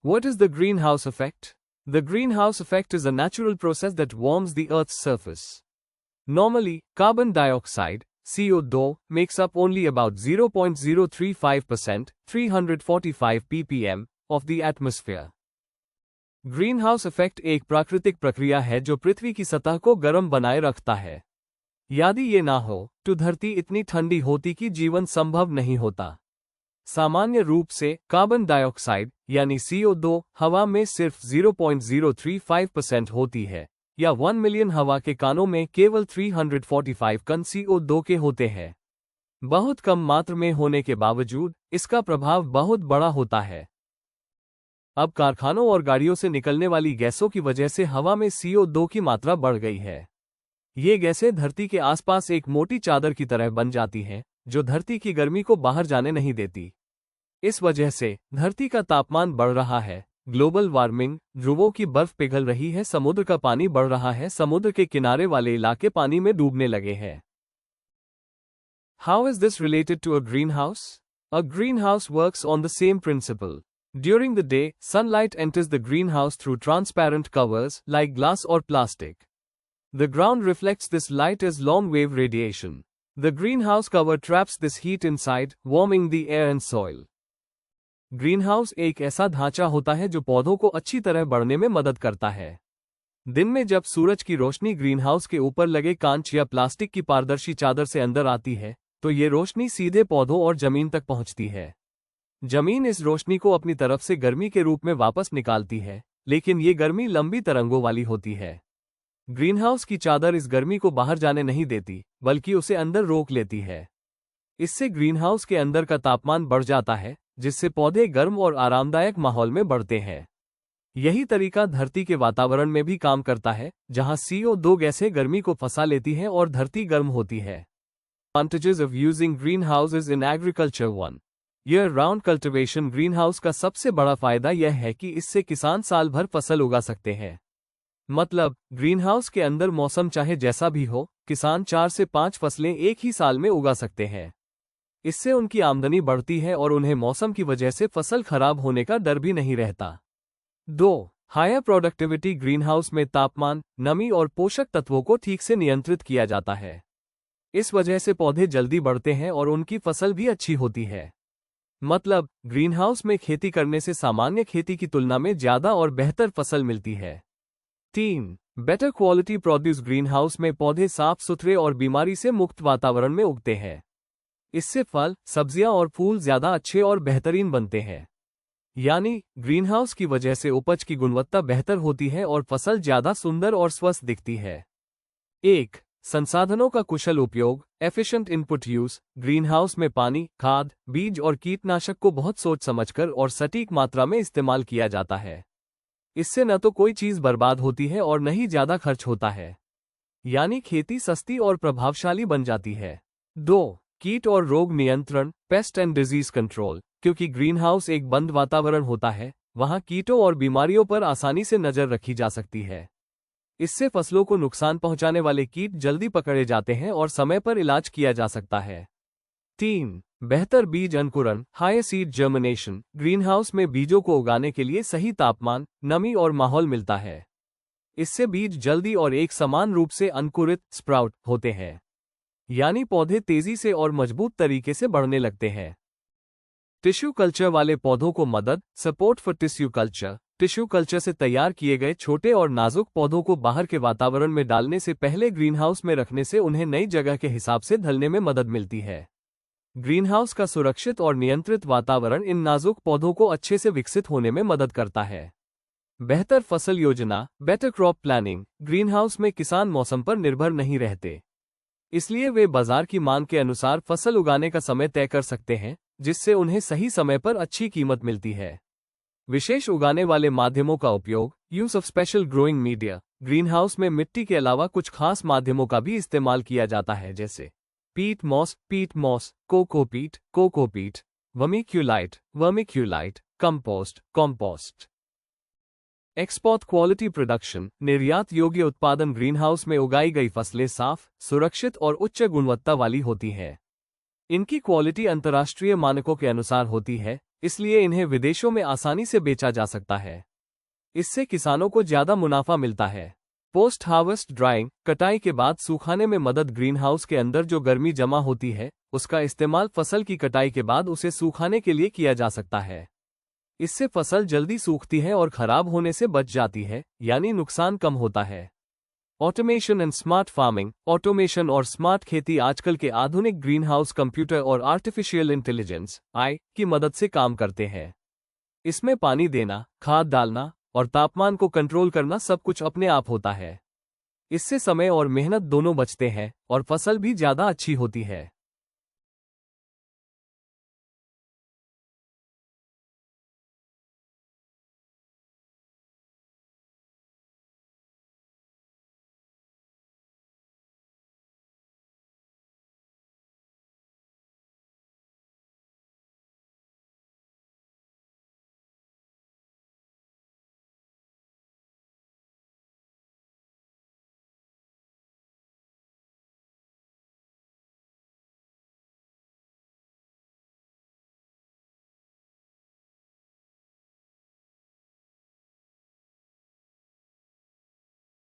What is the greenhouse effect? The greenhouse effect is a natural process that warms the Earth's surface. Normally, carbon dioxide, CO2, makes up only about 0.035%, 345 ppm, of the atmosphere. Greenhouse effect एक प्राकृतिक प्रक्रिया है जो पृथ्वी की सतह को गर्म बनाए रखता है। यदि ये ना हो तो धरती इतनी ठंडी होती कि जीवन संभव नहीं होता। सामान्य रूप से कार्बन डाइऑक्साइड यानी CO2 हवा में सिर्फ 0.035% होती है, या 1 मिलियन हवा के कानों में केवल 345 कण CO2 के होते हैं। बहुत कम मात्रा में होने के बावजूद इसका प्रभाव बहुत बड़ा होता है। अब कारखानों और गाड़ियों से निकलने वाली गैसों की वजह से हवा में CO2 की मात्रा बढ़ गई है। ये गैसें धरती के आसपास एक मोटी चादर की तरह बन जाती हैं, जो धरती की गर्मी को बाहर जाने नहीं देती। इस वजह से धरती का तापमान बढ़ रहा है, ग्लोबल वार्मिंग, ध्रुवों की बर्फ पिघल रही है, समुद्र का पानी बढ़ रहा है, समुद्र के किनारे वाले इलाके पानी में डूबने लगे हैं। How is this related to a greenhouse? A greenhouse works on the same principle. During the day, sunlight enters the greenhouse through transparent covers like glass or plastic. The ground reflects this light as long-wave radiation. The greenhouse cover traps this heat inside, warming the air and soil. Greenhouse एक ऐसा ढांचा होता है जो पौधों को अच्छी तरह बढ़ने में मदद करता है। दिन में जब सूरज की रोशनी ग्रीनहाउस के ऊपर लगे कांच या प्लास्टिक की पारदर्शी चादर से अंदर आती है, तो ये रोशनी सीधे पौधों और जमीन तक पहुंचती है। जमीन इस रोशनी को अपनी तरफ से गर्मी के रूप में वापस निकालती है, लेकिन ये गर्मी लंबी तरंगों वाली होती है। ग्रीनहाउस की चादर इस गर्मी को बाहर जाने नहीं देती, बल्कि उसे अंदर रोक लेती है। इससे ग्रीनहाउस के अंदर का तापमान बढ़ जाता है, जिससे पौधे गर्म और आरामदायक माहौल में बढ़ते हैं। यही तरीका धरती के वातावरण में भी काम करता है, जहां CO2 गैसें गर्मी को फंसा लेती हैं और धरती गर्म होती है। Advantages of using greenhouses in agriculture 1. Year round cultivation greenhouse का सबसे बड़ा फायदा यह है कि इससे किसान साल भर फसल उगा सकते हैं। मतलब, ग्रीनहाउस के अंदर मौसम चाहे जैसा भी हो, किसान 4 से 5 फसलें एक ही साल में उगा सकते हैं। इससे उनकी आमदनी बढ़ती है और उन्हें मौसम की वजह से फसल खराब होने का डर भी नहीं रहता। 2. हायर प्रोडक्टिविटी ग्रीनहाउस में तापमान, नमी और पोषक तत्वों को ठीक से नियंत्रित किया जाता है। इस वजह से पौधे जल्दी बढ़ते हैं और उनकी फसल भी अच्छी होती है। मतलब, ग्रीनहाउस में खेती करने से सामान्य खेती की तुलना में ज्यादा और बेहतर फसल मिलती है। 3. बेटर क्वालिटी प्रोड्यूस ग्रीनहाउस में पौधे साफ सुथरे और बीमारी से मुक्त वातावरण में उगते हैं। इससे फल, सब्जियां और फूल ज्यादा अच्छे और बेहतरीन बनते हैं। यानी, ग्रीनहाउस की वजह से उपज की गुणवत्ता बेहतर होती है और फसल ज्यादा सुंदर और स्वस्थ दिखती है। 1. संसाधनों का कुशल उपयोग, एफिशिएंट इनपुट यूज। ग्रीनहाउस में पानी, खाद, बीज और कीटनाशक को बहुत सोच समझकर और सटीक मात्रा में इस्तेमाल किया जाता है। इससे न तो कोई चीज बर्बाद होती है और न ही ज्यादा खर्च होता है। यानी खेती सस्ती और प्रभावशाली बन जाती है। 2. कीट और रोग नियंत्रण, पेस्ट एंड डिजीज कंट्रोल। क्योंकि ग्रीनहाउस एक बंद वातावरण होता है, वहां कीटों और बीमारियों पर आसानी से नजर रखी जा सकती है। इससे फसलों को नुकसान पहुंचाने वाले कीट जल्दी पकड़े जाते हैं और समय पर इलाज किया जा सकता है। 3. बेहतर बीज अंकुरण, हाई सीड जर्मिनेशन। ग्रीनहाउस में बीजों को उगाने के लिए सही तापमान, नमी और माहौल मिलता है। इससे बीज जल्दी और एक समान रूप से अंकुरित स्प्राउट होते हैं। यानी पौधे तेजी से और मजबूत तरीके से बढ़ने लगते हैं। टिश्यू कल्चर वाले पौधों को मदद, support for tissue culture. Tissue culture से तैयार किए गए छोटे और नाजुक पौधों को बाहर के वातावरण में डालने से पहले ग्रीनहाउस में रखने से उन्हें नई जगह के हिसाब से ढलने में मदद मिलती है। ग्रीनहाउस का सुरक्षित और नियंत्रित वातावरण इन नाजुक पौधों को अच्छे से विकसित होने में मदद करता है। बेहतर फसल योजना, बेटर क्रॉप प्लानिंग। ग्रीनहाउस में किसान मौसम पर निर्भर नहीं रहते, इसलिए वे बाजार की मांग के अनुसार फसल उगाने का समय तय कर सकते हैं, जिससे उन्हें सही समय पर अच्छी कीमत मिलती है। विशेष उगाने वाले माध्यमों का उपयोग, use of special growing media. Greenhouse में मिट्टी के अलावा कुछ खास माध्यमों का भी इस्तेमाल किया जाता है, जैसे peat moss, cocopeat, vermiculite, compost. Export quality production, निर्यात योग्य उत्पादन। ग्रीनहाउस में उगाई गई फसलें साफ, सुरक्षित और उच्च गुणवत्ता वाली होती हैं। इनकी क्वालिटी अंतर्राष्ट्रीय मानकों के अनुसार होती है, इसलिए इन्हें विदेशों में आसानी से बेचा जा सकता है। इससे किसानों को ज्यादा मुनाफा मिलता है। पोस्ट हार्वेस्ट ड्राइंग, कटाई के बाद सूखाने में मदद। ग्रीनहाउस के अंदर जो गर्मी जमा होती है, उसका इस्तेमाल फसल की कटाई के बाद उसे सूखाने के लिए किया जा सकता है। इससे फसल जल्दी सूखती है और खराब होने से बच जाती है, यानी नुकसान कम होता है। Automation and smart farming. Automation और स्मार्ट खेती आजकल के आधुनिक ग्रीनहाउस कंप्यूटर और आर्टिफिशियल इंटेलिजेंस (AI) की मदद से काम करते हैं। इसमें पानी देना, खाद डालना और तापमान को कंट्रोल करना सब कुछ अपने आप होता है। इससे समय और मेहनत दोनों बचते हैं और फसल भी ज्यादा अच्छी होती है।